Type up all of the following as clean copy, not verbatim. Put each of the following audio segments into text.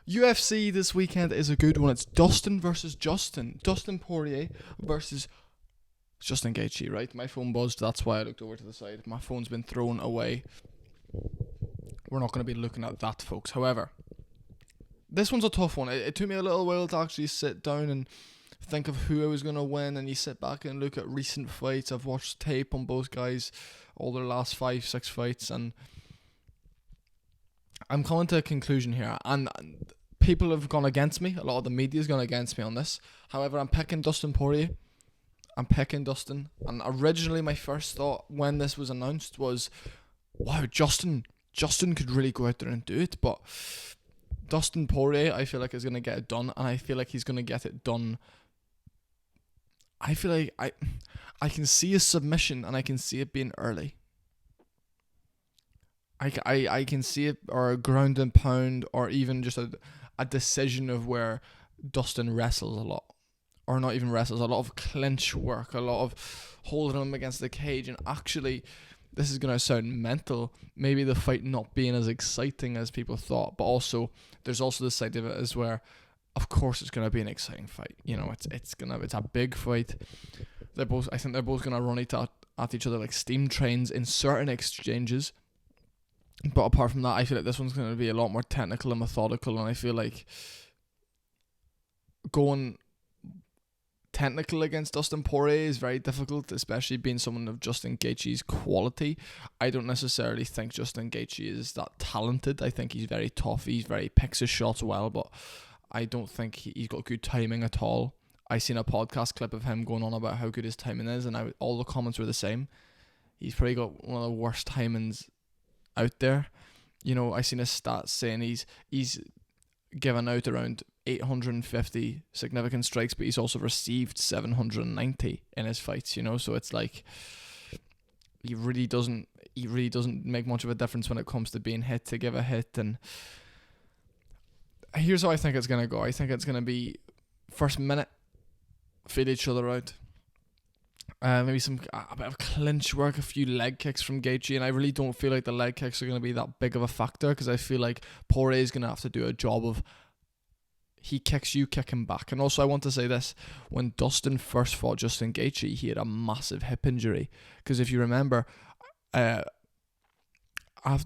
UFC this weekend is a good one. It's Dustin versus Justin. Dustin Poirier versus Justin Gaethje, right? My phone buzzed, that's why I looked over to the side. My phone's been thrown away. We're not going to be looking at that, folks. However, this one's a tough one. It took me a little while to actually sit down and think of who I was going to win, and you sit back and look at recent fights. I've watched tape on both guys, all their last 5-6 fights, and I'm coming to a conclusion here, and people have gone against me. A lot of the media's gone against me on this. However, I'm picking Dustin Poirier. I'm picking Dustin. And originally my first thought when this was announced was, wow, Justin could really go out there and do it. But Dustin Poirier, I feel like, is going to get it done. And I feel like he's going to get it done. I feel like I can see a submission, and I can see it being early. I can see it, or a ground and pound, or even just a decision of where Dustin wrestles a lot. Or not even wrestles, a lot of clinch work, a lot of holding him against the cage. And actually, this is going to sound mental, maybe the fight not being as exciting as people thought. But also, there's also the side of it as where, of course, it's going to be an exciting fight. You know, it's a big fight. I think they're both going to run at each other like steam trains in certain exchanges. But apart from that, I feel like this one's going to be a lot more technical and methodical, and I feel like going technical against Dustin Poirier is very difficult, especially being someone of Justin Gaethje's quality. I don't necessarily think Justin Gaethje is that talented. I think he's very tough. He picks his shots well, but I don't think he's got good timing at all. I seen a podcast clip of him going on about how good his timing is, and all the comments were the same. He's probably got one of the worst timings out there. You know, I seen a stat saying he's given out around 850 significant strikes, but he's also received 790 in his fights, you know. So it's like he really doesn't make much of a difference when it comes to being hit to give a hit. And here's how I think it's gonna go. I think it's gonna be first minute, feel each other out. Maybe a bit of clinch work, a few leg kicks from Gaethje, and I really don't feel like the leg kicks are going to be that big of a factor, because I feel like Poirier is going to have to do a job of he kicks, you kick him back. And also I want to say this, when Dustin first fought Justin Gaethje, he had a massive hip injury, because if you remember, then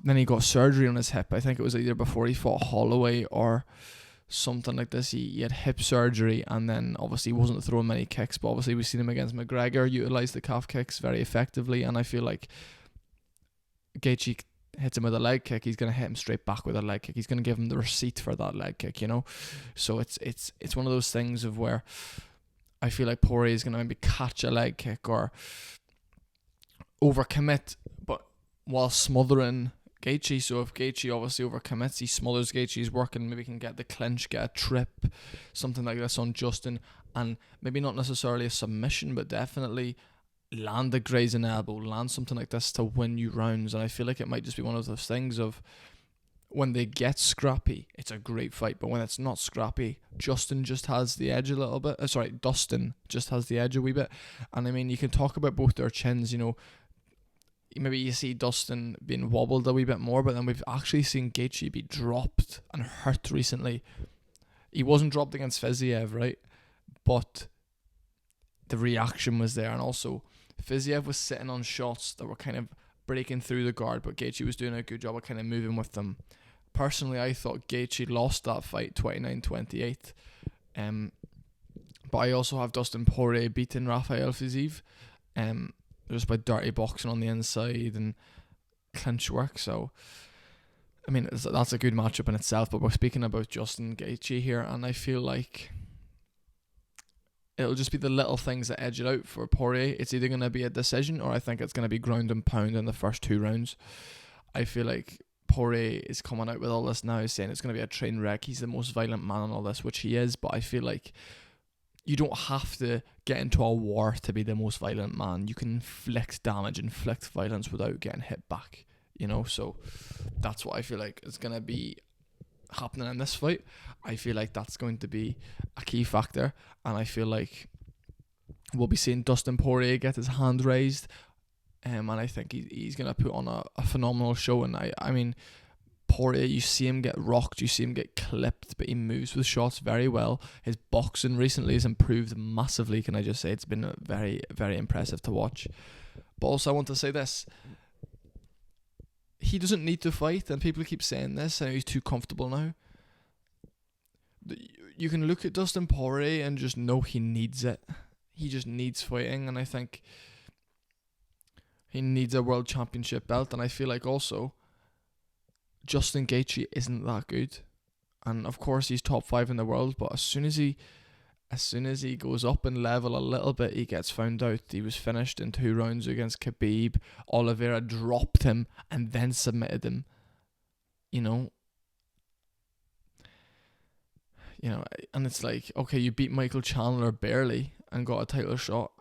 he got surgery on his hip. I think it was either before he fought Holloway or something like this. He had hip surgery, and then obviously he wasn't throwing many kicks, but obviously we've seen him against McGregor utilize the calf kicks very effectively, and I feel like Gaethje hits him with a leg kick, he's going to hit him straight back with a leg kick. He's going to give him the receipt for that leg kick, you know. So it's one of those things of where I feel like Poirier is going to maybe catch a leg kick or overcommit, but while smothering Gaethje. So if Gaethje obviously overcommits, he smothers Gaethje's work, and maybe can get the clinch, get a trip, something like this on Justin, and maybe not necessarily a submission, but definitely land a grazing elbow, land something like this to win you rounds. And I feel like it might just be one of those things of when they get scrappy, it's a great fight, but when it's not scrappy, Dustin just has the edge a little bit. Dustin just has the edge a wee bit. And I mean, you can talk about both their chins, you know. Maybe you see Dustin being wobbled a wee bit more, but then we've actually seen Gaethje be dropped and hurt recently. He wasn't dropped against Fiziev, right? But the reaction was there, and also Fiziev was sitting on shots that were kind of breaking through the guard, but Gaethje was doing a good job of kind of moving with them. Personally, I thought Gaethje lost that fight 29-28. But I also have Dustin Poirier beating Rafael Fiziev. Just by dirty boxing on the inside and clinch work. So, I mean, that's a good matchup in itself, but we're speaking about Justin Gaethje here, and I feel like it'll just be the little things that edge it out for Poirier. It's either going to be a decision, or I think it's going to be ground and pound in the first 2 rounds. I feel like Poirier is coming out with all this now, saying it's going to be a train wreck. He's the most violent man and all this, which he is, but I feel like you don't have to get into a war to be the most violent man. You can inflict damage, inflict violence without getting hit back, you know? So that's what I feel like is going to be happening in this fight. I feel like that's going to be a key factor, and I feel like we'll be seeing Dustin Poirier get his hand raised, and I think he's going to put on a phenomenal show. And I mean, Poirier, you see him get rocked, you see him get clipped, but he moves with shots very well. His boxing recently has improved massively, can I just say. It's been very, very impressive to watch. But also I want to say this. He doesn't need to fight, and people keep saying this, and he's too comfortable now. You can look at Dustin Poirier and just know he needs it. He just needs fighting, and I think he needs a world championship belt, and I feel like also Justin Gaethje isn't that good. And of course he's top 5 in the world, but as soon as he goes up in level a little bit, he gets found out. He was finished in 2 rounds against Khabib. Oliveira dropped him and then submitted him. You know, and it's like, okay, you beat Michael Chandler barely and got a title shot.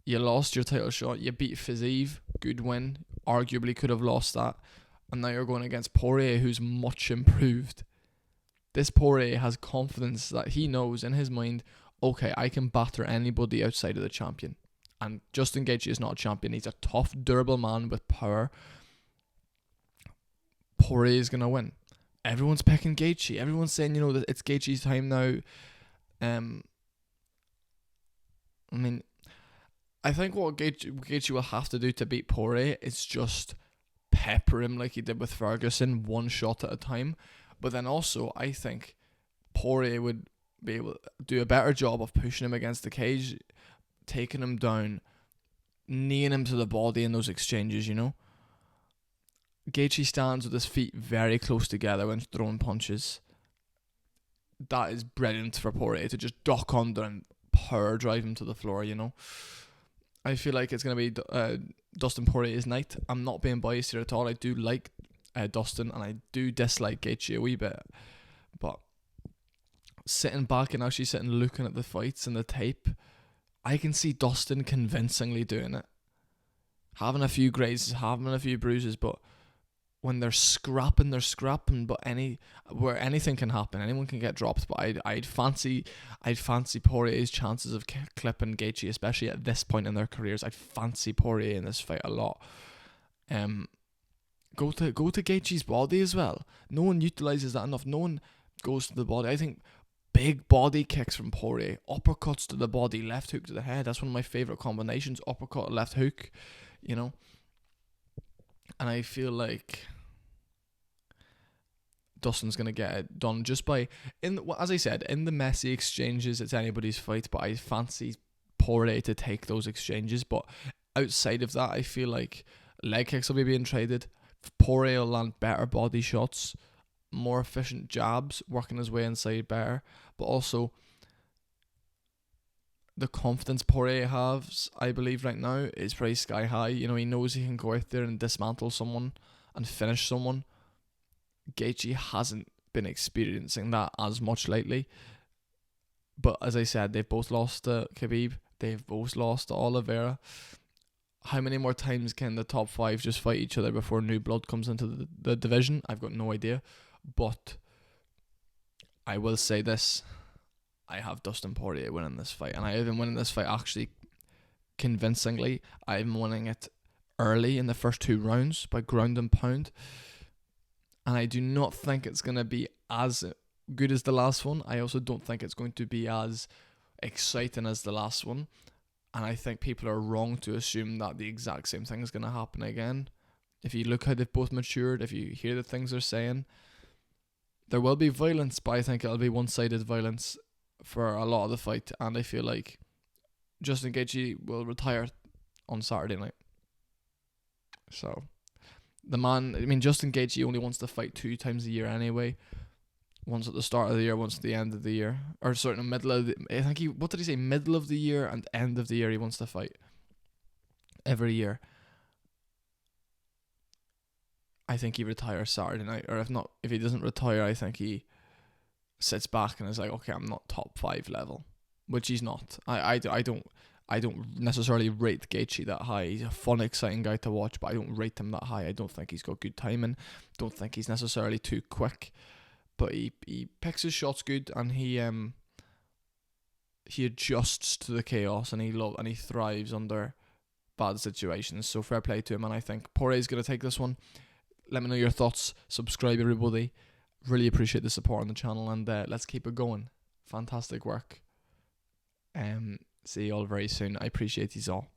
You lost your title shot. You beat Fiziev, good win. Arguably could have lost that. And now you're going against Poirier, who's much improved. This Poirier has confidence that he knows in his mind, okay, I can batter anybody outside of the champion. And Justin Gaethje is not a champion. He's a tough, durable man with power. Poirier is going to win. Everyone's picking Gaethje. Everyone's saying, that it's Gaethje's time now. I think what Gaethje will have to do to beat Poirier is just pepper him like he did with Ferguson, one shot at a time. But then also, I think Poirier would be able to do a better job of pushing him against the cage, taking him down, kneeing him to the body in those exchanges, Gaethje stands with his feet very close together when throwing punches. That is brilliant for Poirier to just duck under and power drive him to the floor, I feel like it's going to be Dustin Poirier's night. I'm not being biased here at all. I do like Dustin, and I do dislike Gaethje a wee bit. But sitting back and actually sitting looking at the fights and the tape, I can see Dustin convincingly doing it. Having a few grazes, having a few bruises, but when they're scrapping, but where anything can happen, anyone can get dropped. But I'd fancy Poirier's chances of clipping Gaethje, especially at this point in their careers. I'd fancy Poirier in this fight a lot. Go to Gaethje's body as well. No one utilizes that enough. No one goes to the body. I think big body kicks from Poirier, uppercuts to the body, left hook to the head. That's one of my favorite combinations. Uppercut, left hook. And I feel like Dustin's going to get it done just by, as I said, in the messy exchanges, it's anybody's fight, but I fancy Poirier to take those exchanges. But outside of that, I feel like leg kicks will be being traded. Poirier will land better body shots, more efficient jabs, working his way inside better, but also the confidence Poirier has, I believe right now, is pretty sky high. He knows he can go out there and dismantle someone and finish someone. Gaethje hasn't been experiencing that as much lately. But as I said, they've both lost to Khabib. They've both lost to Oliveira. How many more times can the top 5 just fight each other before new blood comes into the division? I've got no idea. But I will say this. I have Dustin Poirier winning this fight. And I have him winning this fight actually convincingly. I'm winning it early in the first 2 rounds by ground and pound. And I do not think it's going to be as good as the last one. I also don't think it's going to be as exciting as the last one. And I think people are wrong to assume that the exact same thing is going to happen again. If you look how they've both matured, if you hear the things they're saying, there will be violence, but I think it'll be one-sided violence for a lot of the fight. And I feel like Justin Gaethje will retire on Saturday night. So, Justin Gaethje only wants to fight 2 times a year anyway. Once at the start of the year, once at the end of the year. Or sort of middle of the... I think what did he say? Middle of the year and end of the year he wants to fight. Every year. I think he retires Saturday night. Or if he doesn't retire, I think he sits back and is like, okay, I'm not top 5 level. Which he's not. I don't necessarily rate Gaethje that high. He's a fun, exciting guy to watch, but I don't rate him that high. I don't think he's got good timing. Don't think he's necessarily too quick. But he picks his shots good, and he adjusts to the chaos, and he thrives under bad situations. So fair play to him, and I think Poirier's going to take this one. Let me know your thoughts. Subscribe, everybody. Really appreciate the support on the channel, and let's keep it going. Fantastic work. See you all very soon. I appreciate you all.